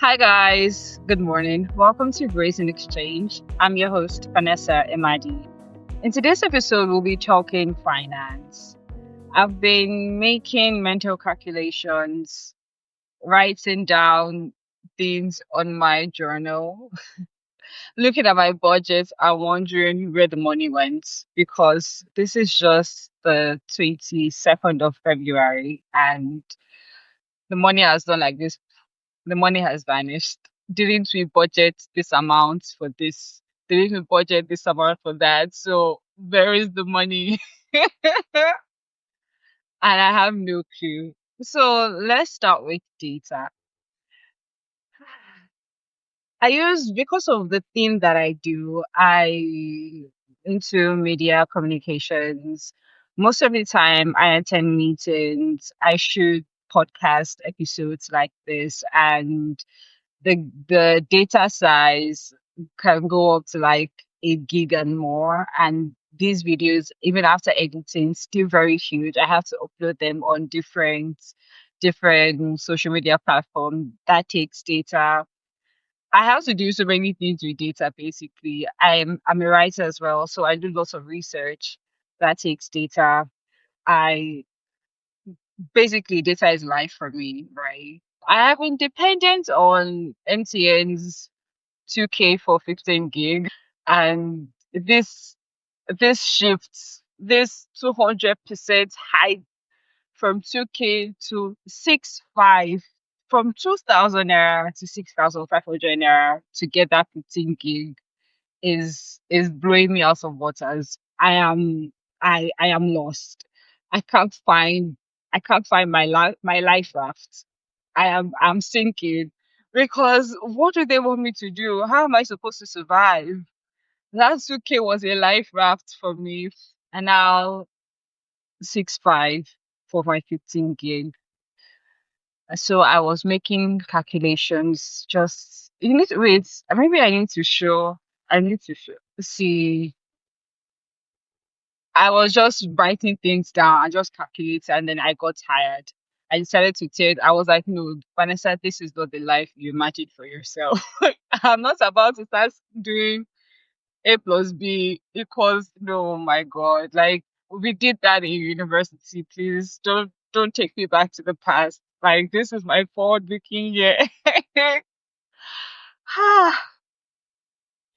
Hi, guys. Good morning. Welcome to Brazen Exchange. I'm your host, Vanessa MID. In today's episode, we'll be talking finance. I've been making mental calculations, writing down things on my journal, looking at my budget and wondering where the money went because this is just the 22nd of February and the money has done like this. The money has vanished. Didn't we budget this amount for this? Didn't we budget this amount for that? So where is the money? And I have no clue. So let's start with data. I use because of the thing that I do, I into media communications. Most of the time I attend meetings, I shoot podcast episodes like this, and the data size can go up to like 8 gig and more. And these videos, even after editing, still very huge. I have to upload them on different social media platforms. That takes data. I have to do so many things with data basically. I'm a writer as well, so I do lots of research. That takes data. I basically data is life for me, right? I have been dependent on MTN's 2K for 15 gig. And this shifts, this 200% hike from 2K to 6.5, from 2,000 naira to 6,500 naira to get that 15 gig is blowing me out of waters. I am lost. I can't find I can't find my life raft. I'm sinking because what do they want me to do? How am I supposed to survive? That 2K was a life raft for me, and now 6.5 for my 15 gig. So I was making calculations. Just you need to wait. Maybe I need to show. I need to show. See, I was just writing things down and just calculating, and then I got tired. I decided to tell. I was like, no, Vanessa, this is not the life you imagined for yourself. I'm not about to start doing A plus B equals no, oh my God. Like we did that in university. Please don't take me back to the past. Like this is my forward looking year.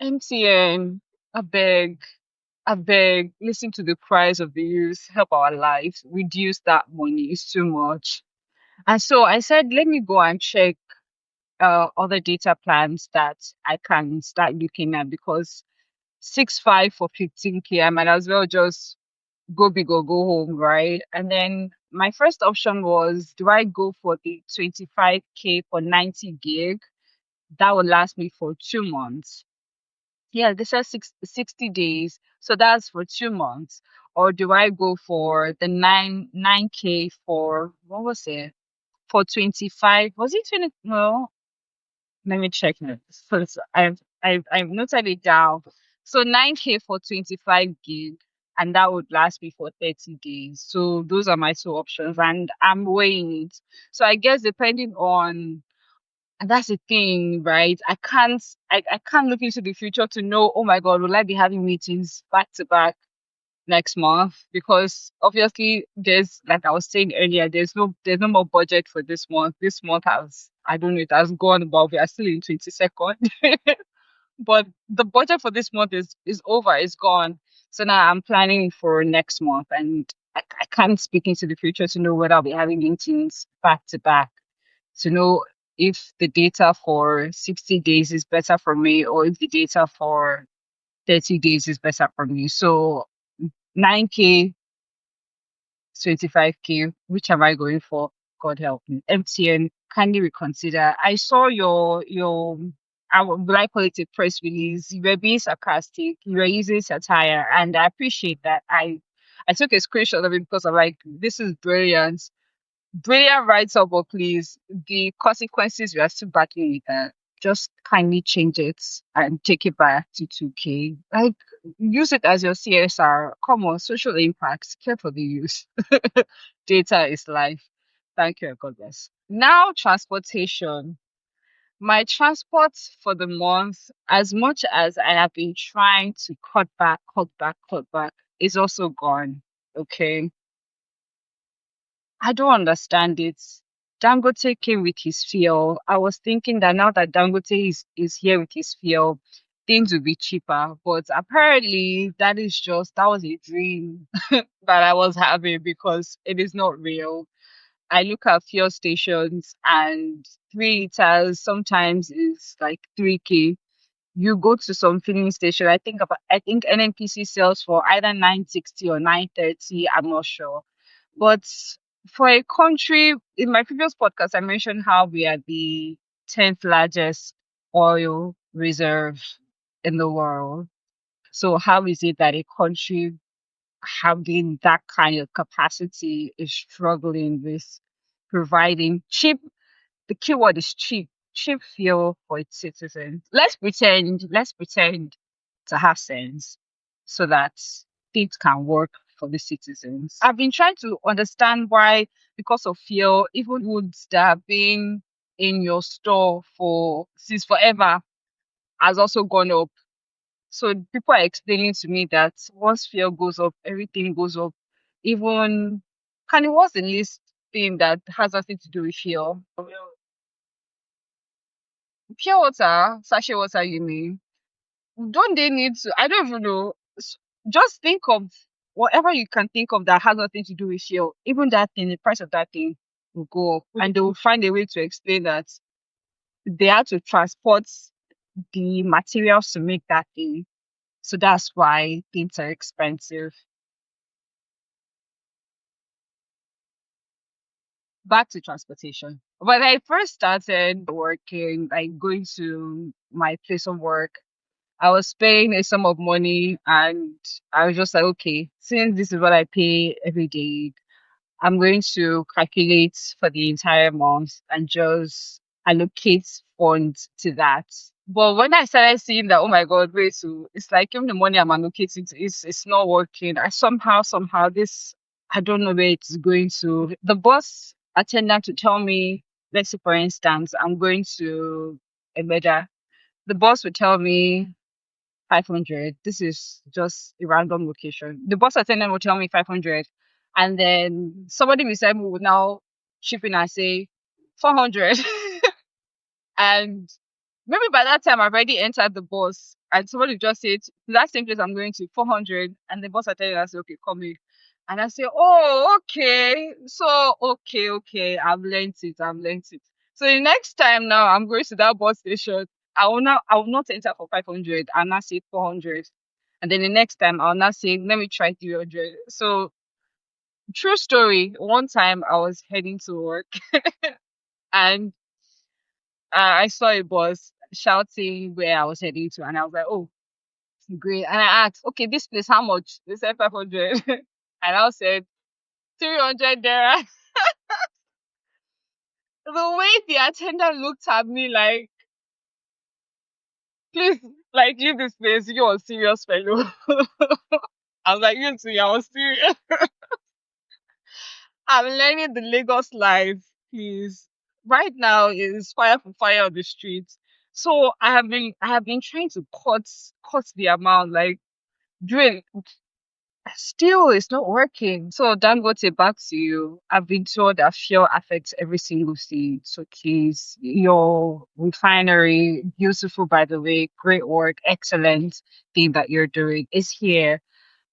MTN, I beg, listen to the cries of the youth, help our lives, reduce that money. It's too much. And so I said, let me go and check other data plans that I can start looking at because 6.5 for 15K, I might as well just go big or go home, right? And then my first option was, do I go for the 25K for 90 gig? That would last me for 2 months. Yeah, this says 60 days. So that's for 2 months. Or do I go for the 9K for, what was it? For 25? Was it 20? No, let me check it. So I've noted it down. So 9K for 25 gig, and that would last me for 30 days. So those are my two options, and I'm weighing it. So I guess depending on, and that's the thing, right? I can't look into the future to know, oh my God, will I be having meetings back to back next month? Because obviously there's, like I was saying earlier, there's no more budget for this month. This month has, I don't know, it has gone, but we are still in 22nd. But the budget for this month is over, it's gone. So now I'm planning for next month, and I can't speak into the future to know whether I'll be having meetings back to back, to know if the data for 60 days is better for me or if the data for 30 days is better for me. So 9K, 25K, which am I going for? God help me. MTN, kindly reconsider. I saw your I would like call it a press release. You were being sarcastic. You were using satire, and I appreciate that. I took a screenshot of it because I'm like, this is brilliant. Brilliant write up, but please, the consequences we are still battling with that. Just kindly change it and take it back to 2K. Like, use it as your CSR. Come on, social impacts. Care for the youth. Data is life. Thank you, and God bless. Now, transportation. My transport for the month, as much as I have been trying to cut back, is also gone. Okay. I don't understand it. Dangote came with his fuel. I was thinking that now that Dangote is here with his fuel, things will be cheaper. But apparently, that was a dream that I was having because it is not real. I look at fuel stations and 3 liters sometimes is like 3K. You go to some filling station, I think NNPC sells for either 960 or 930. I'm not sure. But for a country, in my previous podcast, I mentioned how we are the 10th largest oil reserve in the world. So how is it that a country having that kind of capacity is struggling with providing the keyword is cheap fuel for its citizens? Let's pretend to have sense so that things can work for the citizens. I've been trying to understand why, because of fuel, even goods that have been in your store for since forever has also gone up. So people are explaining to me that once fuel goes up, everything goes up. Even what's the least thing that has nothing to do with fuel? Pure water, sachet water, you mean? Don't they need to? I don't even know. Just think of whatever you can think of that has nothing to do with fuel. Even that thing, the price of that thing will go up, and they will find a way to explain that they had to transport the materials to make that thing. So that's why things are expensive. Back to transportation. When I first started working, like going to my place of work, I was paying a sum of money and I was just like, okay, since this is what I pay every day, I'm going to calculate for the entire month and just allocate funds to that. But when I started seeing that, oh my God, wait, so it's like even the money I'm allocating to it's not working. Somehow this I don't know where it's going to. The bus attendant to tell me, let's say for instance, I'm going to a Emeda. The boss would tell me 500. This is just a random location. The bus attendant will tell me 500. And then somebody beside me would now chip in and say 400. And maybe by that time I've already entered the bus and somebody just said, that same place I'm going to 400. And the bus attendant I say, okay, come in. And I say, oh, okay. So, okay. I've learned it. So the next time now I'm going to that bus station, I will not enter for 500. I'll not say 400. And then the next time I'll not say, let me try 300. So true story. One time I was heading to work and I saw a bus shouting where I was heading to, and I was like, "Oh, great!" And I asked, "Okay, this place, how much?" They said 500, and I said 300 there. The way the attendant looked at me, like, "Please, like, leave this place. You're a serious fellow." I was like, "You too, you're serious." I'm learning the Lagos life, please. Right now is fire for fire on the streets. So I have been trying to cut the amount, like doing still it's not working. So Dangote, back to you. I've been told that fuel affects every single thing. So please, your refinery, beautiful by the way, great work, excellent thing that you're doing is here.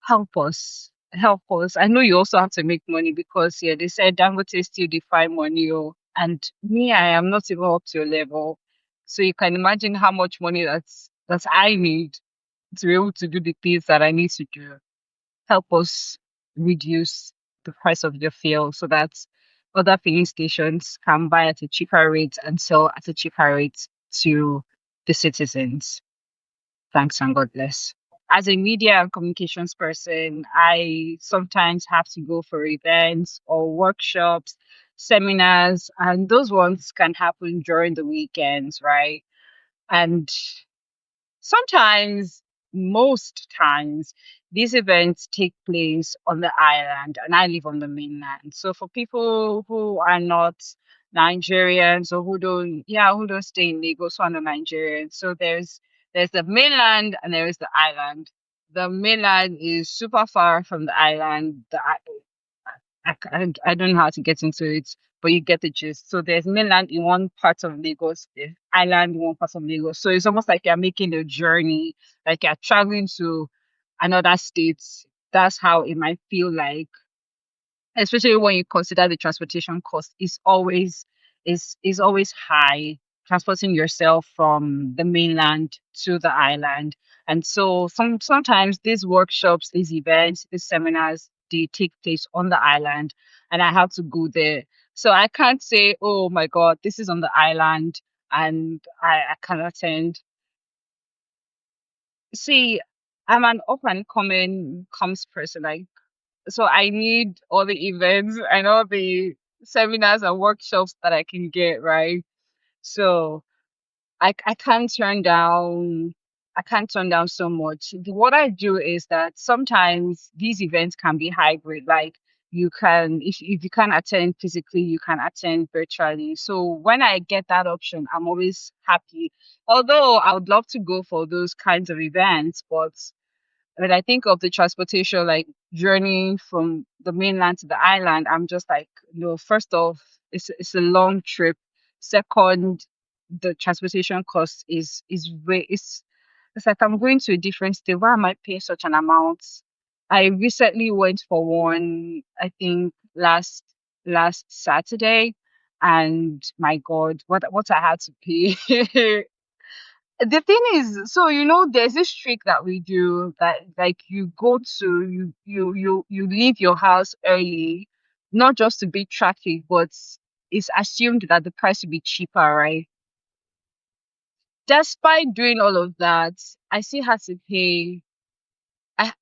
Help us. Help us. I know you also have to make money because yeah, they said Dangote still define money. Oh, and me, I am not even up to your level. So you can imagine how much money that's I need to be able to do the things that I need to do. Help us reduce the price of the fuel so that other filling stations can buy at a cheaper rate and sell at a cheaper rate to the citizens. Thanks and God bless. As a media and communications person, I sometimes have to go for events or workshops, seminars, and those ones can happen during the weekends, right? And sometimes, most times, these events take place on the island, and I live on the mainland. So for people who are not Nigerians or who don't stay in Lagos who are not Nigerians. So there's the mainland and there is the island. The mainland is super far from the island. I don't know how to get into it, but you get the gist. So there's mainland in one part of Lagos, there's island in one part of Lagos. So it's almost like you're making a journey, like you're traveling to another state. That's how it might feel like, especially when you consider the transportation cost is always high, transporting yourself from the mainland to the island. And so sometimes these workshops, these events, these seminars, they take place on the island, and I have to go there. So I can't say, oh my god, this is on the island and I can attend. See, I'm an up and coming comms person. So I need all the events and all the seminars and workshops that I can get, right? So I can't turn down so much. What I do is that sometimes these events can be hybrid. Like you can if you can't attend physically, you can attend virtually. So when I get that option, I'm always happy. Although I would love to go for those kinds of events, but when I think of the transportation, like journeying from the mainland to the island, I'm just like, no, first off, it's a long trip. Second, the transportation cost is way it's like I'm going to a different state. Why am I paying such an amount? I recently went for one, I think last Saturday, and my God, what I had to pay. The thing is, so there's this trick that we do that like you leave your house early, not just to beat traffic, but it's assumed that the price will be cheaper, right? Despite doing all of that, I still had to pay. I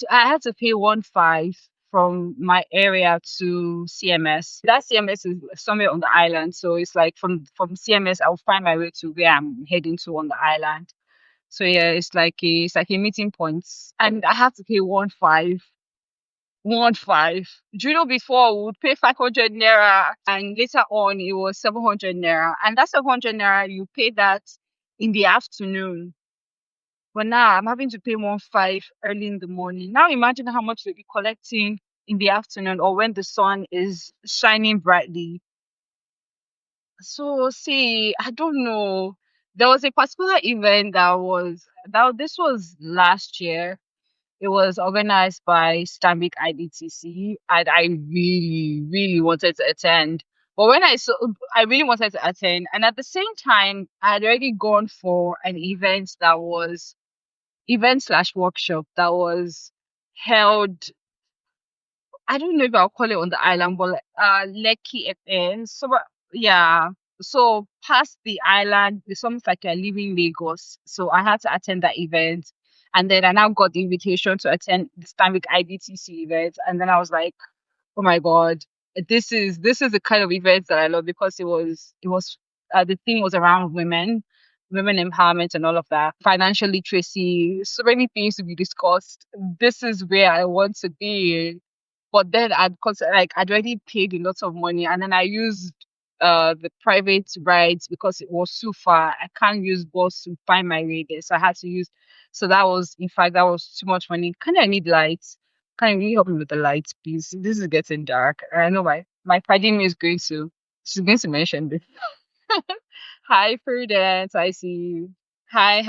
had to pay 1.5 from my area to CMS. That CMS is somewhere on the island, so it's like from CMS, I'll find my way to where I'm heading to on the island. So yeah, it's like a meeting point, and I have to pay 1.5, 1.5. Do you know before we would pay 500 naira, and later on it was 700 naira, and that 700 naira you pay that in the afternoon. But now I'm having to pay 1.5 early in the morning. Now imagine how much they'll be collecting in the afternoon or when the sun is shining brightly. So see, I don't know. There was a particular event that this was last year. It was organized by Stambik IDTC, and I really, really wanted to attend. But when I really wanted to attend, and at the same time, I had already gone for an event slash workshop that was held. I don't know if I'll call it on the island, but Lekki FN. So yeah, so past the island, it's almost like you're leaving Lagos. So I had to attend that event, and then I now got the invitation to attend the Stanbic IBTC event, and then I was like, oh my god, this is the kind of event that I love because it was the theme was around women empowerment and all of that, financial literacy, so many things to be discussed. This is where I want to be. But then I'd already paid a lot of money, and then I used the private rides because it was too far. I can't use bus to find my way there, so I had to use. So that was, in fact, that was too much money. Kind of need lights. Can you really help me with the lights, please? This is getting dark. I know my party is going to she's going to mention this. Hi, Prudence. I see you. Hi.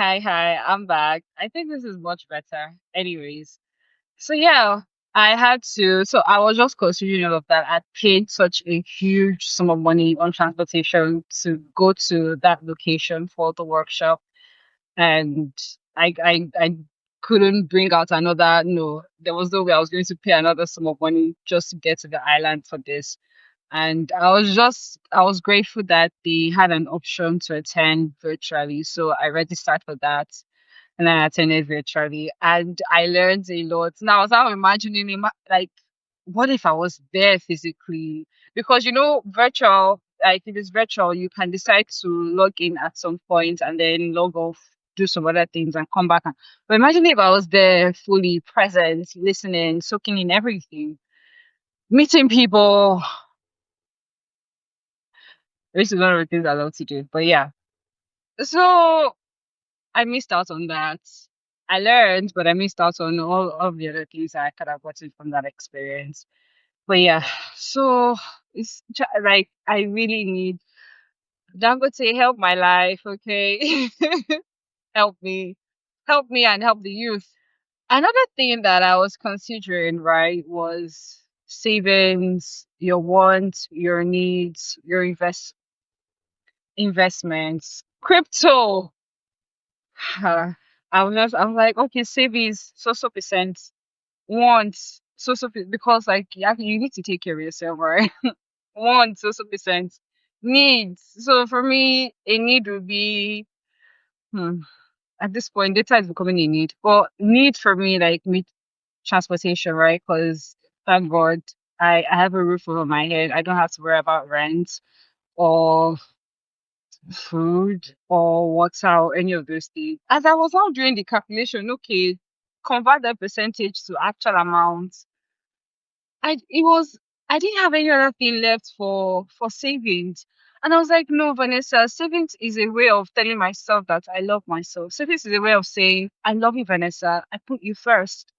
I'm back. I think this is much better. Anyways. So yeah, so I was just considering all of that. I paid such a huge sum of money on transportation to go to that location for the workshop, and I couldn't bring out another. No, there was no way I was going to pay another sum of money just to get to the island for this. And I was grateful that they had an option to attend virtually, so I registered for that and I attended virtually, and I learned a lot. Now, I was now imagining, like, what if I was there physically? Because virtual, like if it's virtual, you can decide to log in at some point and then log off, do some other things, and come back. But imagine if I was there fully present, listening, soaking in everything, meeting people. which is one of the things I love to do. But yeah, so I missed out on that. I learned, but I missed out on all of the other things I could have gotten from that experience. But yeah, so like I really need Dangote help my life, okay? help me, help me, and help the youth. Another thing that I was considering, right, was savings, your wants, your needs, your investments, crypto. I was like, okay, savings, so percent, wants, because like you need to take care of yourself, right? Wants, so percent, needs. So for me, a need would be, hmm, at this point, data is becoming a need. But need for me, like meet transportation, right? Because thank God, I have a roof over my head. I don't have to worry about rent or food or water or any of those things. As I was now doing the calculation, okay, convert that percentage to actual amount. It was I didn't have any other thing left for savings. And I was like, no, Vanessa, savings is a way of telling myself that I love myself. Savings is a way of saying, I love you, Vanessa. I put you first.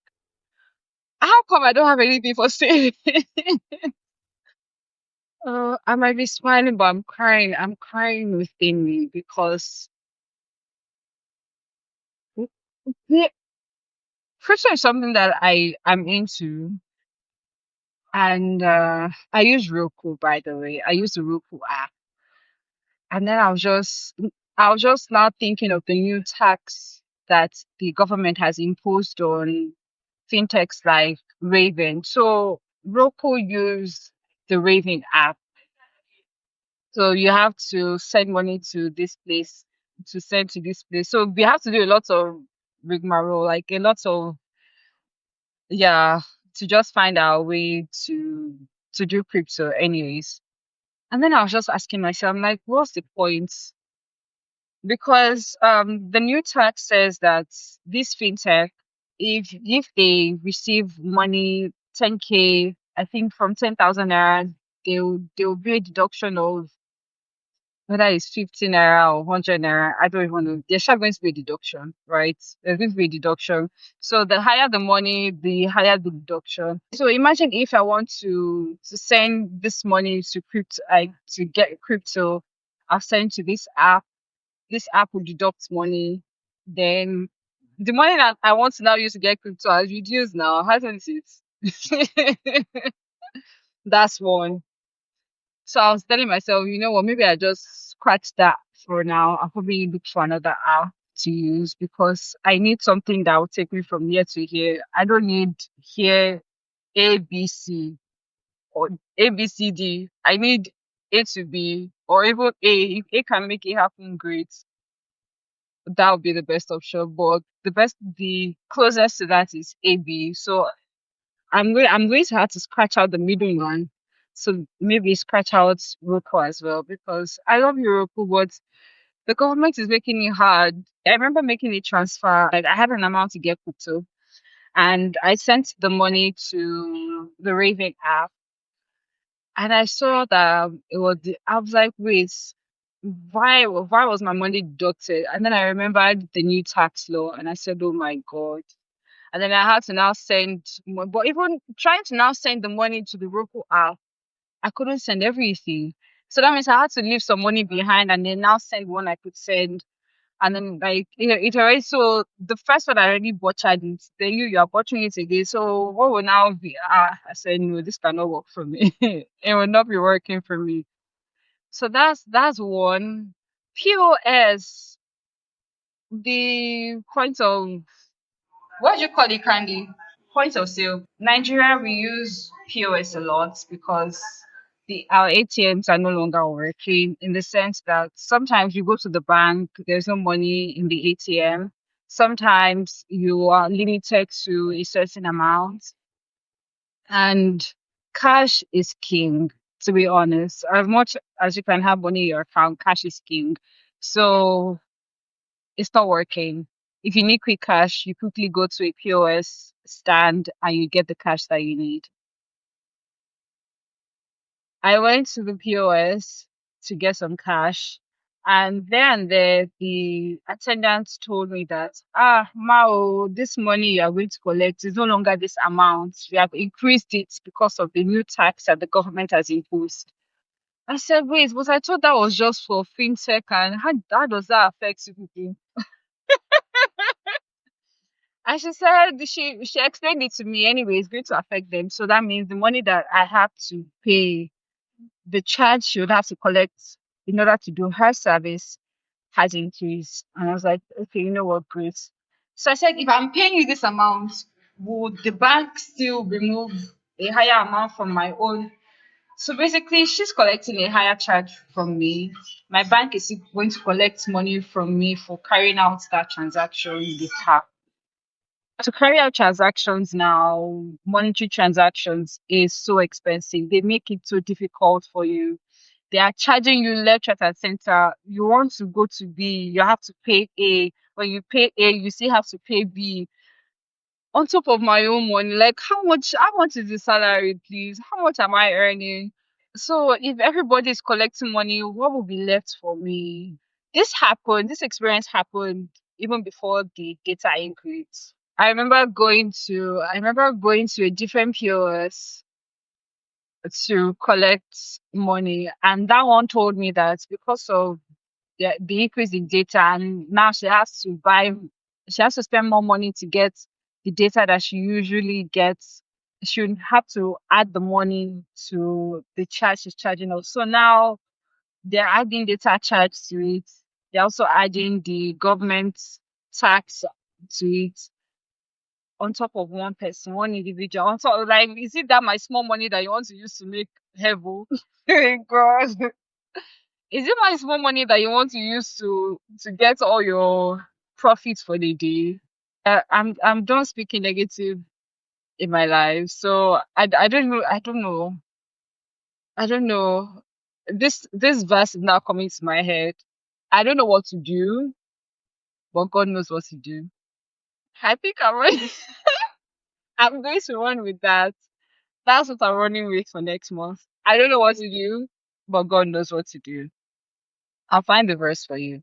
How come I don't have anything for saving? I might be smiling, but I'm crying. I'm crying within me because the crypto is something that I'm into, and I use Roku. By the way, I use the Roku app, and then I was just now thinking of the new tax that the government has imposed on fintechs like Raven. So Roku use the Raven app. So you have to send money to this place to send to this place. So we have to do a lot of rigmarole, like a lot of, yeah, to just find our way to do crypto anyways. And then I was just asking myself, I'm like, what's the point? Because the new tax says that this fintech, if they receive money 10K, I think from 10,000 naira, they'll be a deduction of whether it's 50 naira or 100 naira, I don't even know. There's sure going to be a deduction, right? There's going to be a deduction. So the higher the money, the higher the deduction. So imagine if I want to send this money to crypto, like to get crypto, I'll send to this app. This app will deduct money. Then the money that I want to now use to get crypto has reduced now, hasn't it? That's one. So I was telling myself, you know what, maybe I just scratch that for now. I'll probably look for another app to use because I need something that will take me from here to here. I don't need here ABC or ABCD. I need A to B or even A. If A can make it happen, great. That would be the best option. But the closest to that is AB. So I'm going to have to scratch out the middle one. So maybe scratch out Roku as well because I love Roku, but the government is making it hard. I remember making a transfer, like I had an amount to get crypto, and I sent the money to the Raven app, and I saw that I was like, wait, why was my money deducted? And then I remembered the new tax law, and I said, oh my god. And then I had to now but even trying to now send the money to the Roku app, I couldn't send everything. So that means I had to leave some money behind and then now send one I could send. And then like it already so the first one I already butchered it. Then you are butchering it again. So what will now be I said no, this cannot work for me. It will not be working for me. So that's one. POS, the point of what do you call it, Candy? Point of sale. Nigeria, we use POS a lot because our ATMs are no longer working in the sense that sometimes you go to the bank, there's no money in the ATM. Sometimes you are limited to a certain amount, and cash is king, to be honest. As much as you can have money in your account, cash is king. So it's not working. If you need quick cash, you quickly go to a POS stand and you get the cash that you need. I went to the POS to get some cash. And then the attendant told me that, Mao, this money you are going to collect is no longer this amount. We have increased it because of the new tax that the government has imposed. I said, wait, but I thought that was just for fintech, and how does that affect you people? And she said she explained it to me anyway, it's going to affect them. So that means the money that I have to pay, the charge she would have to collect in order to do her service has increased. And I was like, okay, you know what, great. So I said, if I'm paying you this amount, would the bank still remove a higher amount from my own? So basically, she's collecting a higher charge from me. My bank is going to collect money from me for carrying out that transaction with her. To carry out transactions now, monetary transactions is so expensive. They make it so difficult for you. They are charging you left, right, and center. You want to go to B, you have to pay A. When you pay A, you still have to pay B on top of my own money. Like how much is the salary, please? How much am I earning? So if everybody is collecting money, what will be left for me? This experience happened even before the data increase. I remember going to a different POS to collect money, and that one told me that because of the increase in data, and now she has to spend more money to get the data that she usually gets. She would have to add the money to the charge she's charging us. So now they're adding data charge to it. They're also adding the government tax to it on top of one person, one individual. On top, like, is it that my small money that you want to use to make heaven? God. Is it my small money that you want to use to get all your profits for the day? I'm done speaking negative in my life. So I don't know. This verse is now coming to my head. I don't know what to do, but God knows what to do. I think I'm going to run with that. That's what I'm running with for next month. I don't know what to do, but God knows what to do. I'll find the verse for you.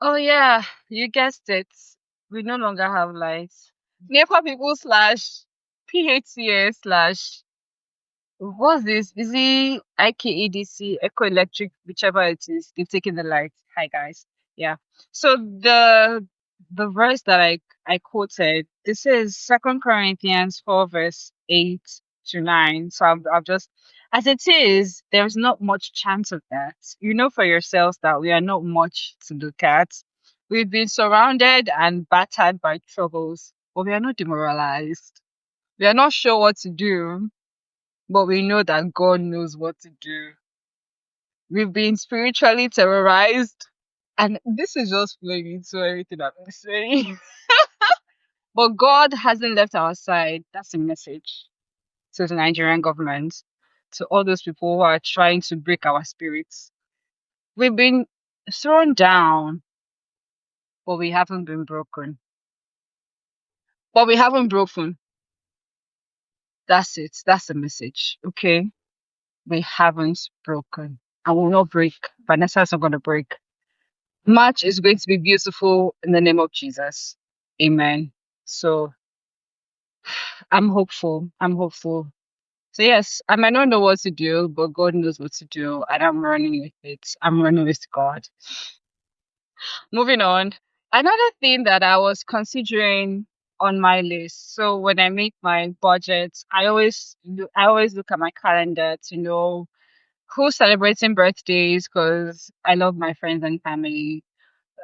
Oh yeah, you guessed it. We no longer have lights. NEPA people slash PHCS slash what's this? Is it IKEDC, Eco Electric, whichever it is, they've taken the light. Hi guys. Yeah. So the verse that I quoted, this is Second Corinthians 4 verse 8 to 9. So I've just as it is, there's not much chance of that. You know for yourselves that we are not much to look at. We've been surrounded and battered by troubles, but we are not demoralized. We are not sure what to do, but we know that God knows what to do. We've been spiritually terrorized, and this is just flowing into everything I've been saying. But God hasn't left our side. That's a message to the Nigerian government, to all those people who are trying to break our spirits. We've been thrown down, but we haven't been broken. But we haven't broken. That's it. That's the message. Okay. We haven't broken. And we'll not break. Vanessa's not going to break. March is going to be beautiful in the name of Jesus. Amen. So I'm hopeful. I'm hopeful. So yes, I might not know what to do, but God knows what to do, and I'm running with it. I'm running with God. Moving on. Another thing that I was considering on my list. So when I make my budget, I always look at my calendar to know who's celebrating birthdays because I love my friends and family.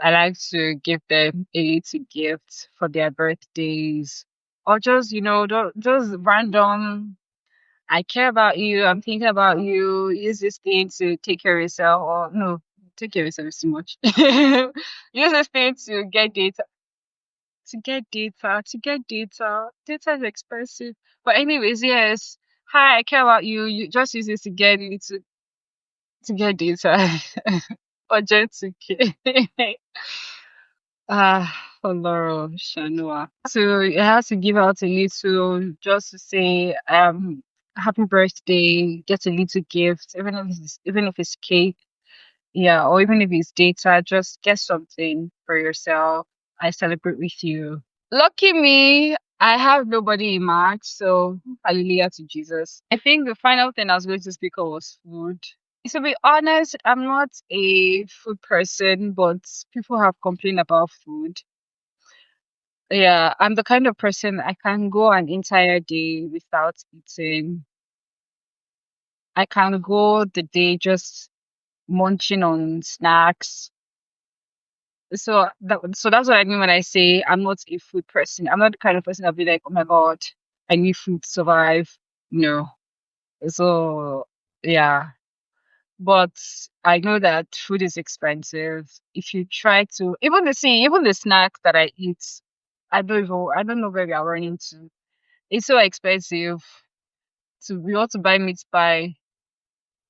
I like to give them a little gift for their birthdays, or just just random. I care about you. I'm thinking about you. Use this thing to take care of yourself, or no, take care of yourself is too much. Use this thing to get data. To get data. To get data. Data is expensive. But anyways, yes. Hi, I care about you. You just use this to get data. Budget to get. Ah, Oloro Shanua. So you have to give out a little just to say happy birthday, get a little gift, even if it's cake. Yeah, or even if it's data, just get something for yourself. I celebrate with you. Lucky me, I have nobody in March, so hallelujah to Jesus. I think the final thing I was going to speak of was food. To be honest, I'm not a food person, but people have complained about food. Yeah, I'm the kind of person I can go an entire day without eating. I can go the day just munching on snacks. So that's what I mean when I say I'm not a food person. I'm not the kind of person that'll be like, oh my God, I need food to survive. No. So yeah. But I know that food is expensive. If you try to even the snacks that I eat, I don't know where we are running to. It's so expensive to we want to buy meat pie.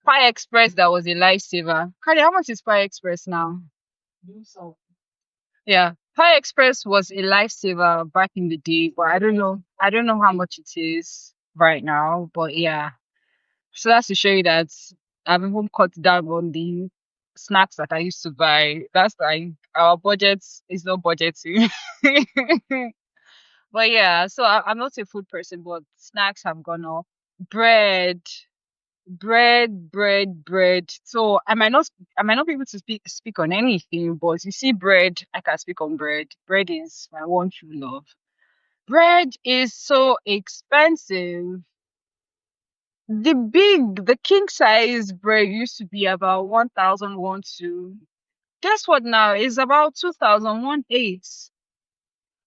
Pie Express that was a lifesaver. Cardi, how much is Pie Express now? Yeah. Pie Express was a lifesaver back in the day, but I don't know how much it is right now. But yeah. So that's to show you that I've even cut down on the snacks that I used to buy. That's like our budget is not budgeting. But yeah, so I'm not a food person, but snacks have gone up. Bread, bread. So I might not be able to speak on anything, but you see bread, I can speak on bread. Bread is my one true love. Bread is so expensive. The king size bread used to be about 1,001 to guess what now? It's about 2,018.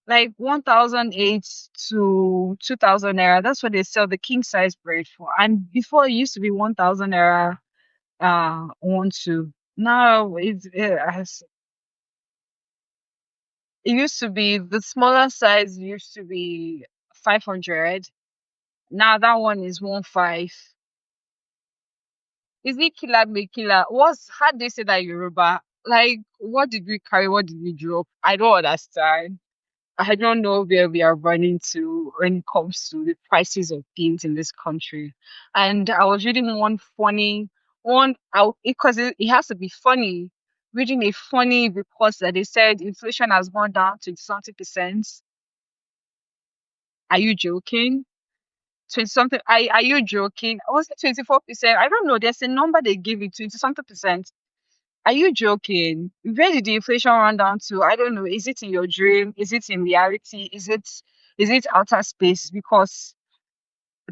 Like 1,008 to 2,000 naira. That's what they sell the king size bread for. And before it used to be 1,000 naira, one two. Now it used to be the smaller size used to be 500. Now that one is 1.5. Is it killer be killer? What's how do they say that Yoruba? Like, what did we carry? What did we drop? I don't understand. I don't know where we are running to when it comes to the prices of things in this country. And I was reading one funny one out because it has to be funny. Reading a funny report that they said inflation has gone down to 20%. Are you joking? 20 something. Are you joking? Was it 24%? I don't know. There's a number they give it 20 something percent. Are you joking? Where did the inflation run down to? I don't know. Is it in your dream? Is it in reality? Is it outer space? Because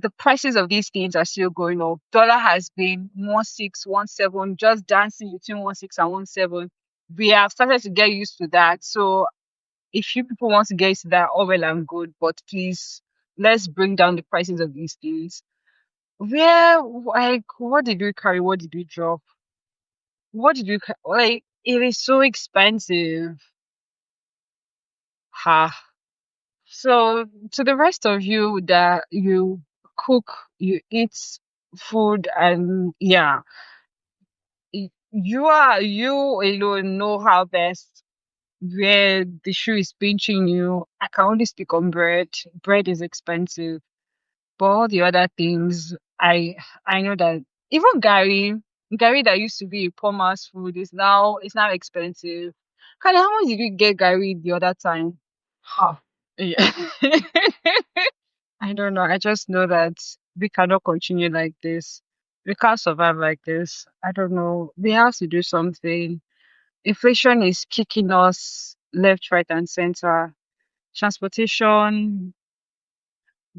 the prices of these things are still going up. Dollar has been 1.6, 1.7, just dancing between 1.6 and 1.7. We have started to get used to that. So if you people want to get used to that, all well and good. But please, let's bring down the prices of these things. Where, like, what did we carry? What did we drop? What did you like? It is so expensive. Ha. So to the rest of you that you cook, you eat food, and yeah, you alone know how best where the shoe is pinching you. I can only speak on bread. Bread is expensive, but all the other things, I know that even Gary that used to be a poor man's food is now expensive. Kind of how much did you get Gary the other time? Huh. Yeah. I don't know. I just know that we cannot continue like this. We can't survive like this. I don't know. We have to do something. Inflation is kicking us left, right, and center. Transportation,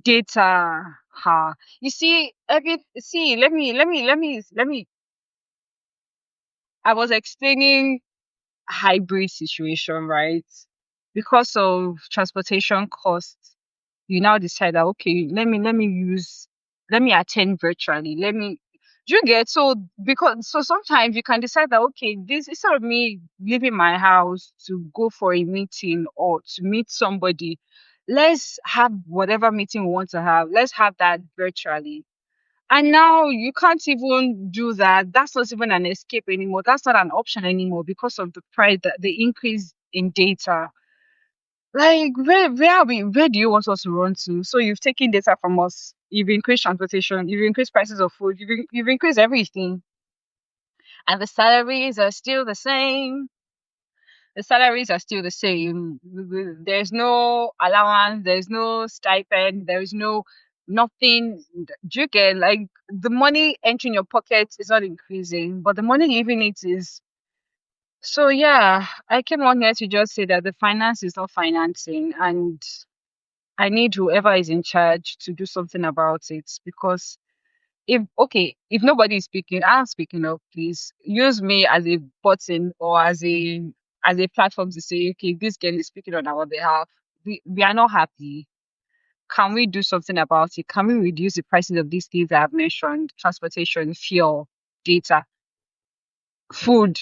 data. Ha. You see, let me. I was explaining hybrid situation, right? Because of transportation costs, you now decide that okay, let me attend virtually. Do you get so because so sometimes you can decide that okay, this instead of me leaving my house to go for a meeting or to meet somebody, let's have whatever meeting we want to have. Let's have that virtually. And now you can't even do that. That's not even an escape anymore. That's not an option anymore because of the price, the increase in data. Like where do you want us to run to? So you've taken data from us, you've increased transportation, you've increased prices of food, you've increased everything. and the salaries are still the same. The salaries are still the same. There's no allowance, there's no stipend, there's no nothing. Do you get, like, the money entering your pocket is not increasing, but the money leaving it is. So yeah, I came on here to just say that the finance is not financing, and I need whoever is in charge to do something about it. Because if nobody is speaking, I'm speaking up. Please use me as a button or as a platform to say, okay, this girl is speaking on our behalf. We are not happy. Can we do something about it? Can we reduce the prices of these things that I've mentioned? Transportation, fuel, data, food.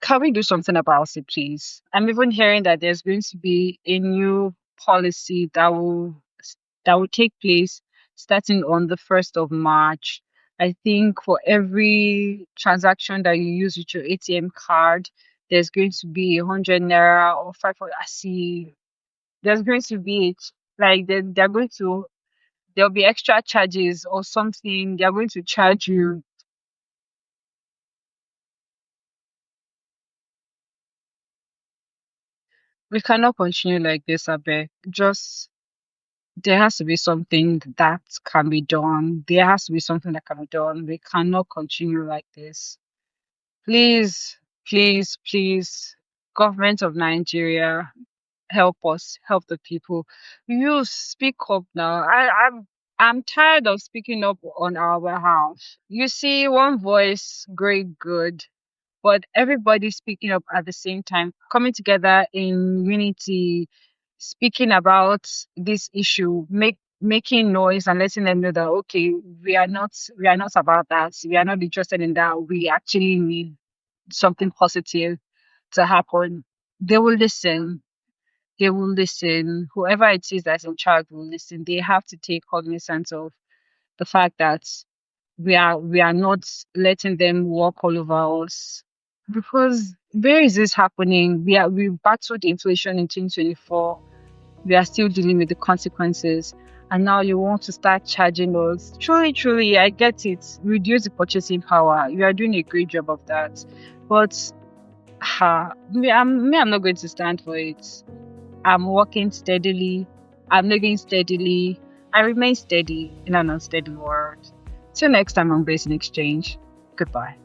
Can we do something about it, please? I'm even hearing that there's going to be a new policy that will take place starting on the 1st of March. I think for every transaction that you use with your ATM card, there's going to be 100 naira or 500. I see. There's going to be it. Like they're going to, there'll be extra charges or something. They're going to charge you. We cannot continue like this, Abe. Just there has to be something that can be done. There has to be something that can be done. We cannot continue like this. Please, please, please, government of Nigeria, help us, help the people. You speak up now. I'm tired of speaking up on our behalf. You see, one voice, great, good, but everybody speaking up at the same time, coming together in unity, speaking about this issue, making noise and letting them know that okay, we are not about that. We are not interested in that. We actually need something positive to happen. They will listen. They will listen. Whoever it is that's in charge will listen. They have to take cognizance of the fact that we are not letting them walk all over us. Because where is this happening? We battled inflation in 2024. We are still dealing with the consequences. And now you want to start charging us. Truly, truly, I get it. Reduce the purchasing power. You are doing a great job of that. But I'm not going to stand for it. I'm working steadily. I'm living steadily. I remain steady in an unsteady world. Till next time on Brazen Exchange. Goodbye.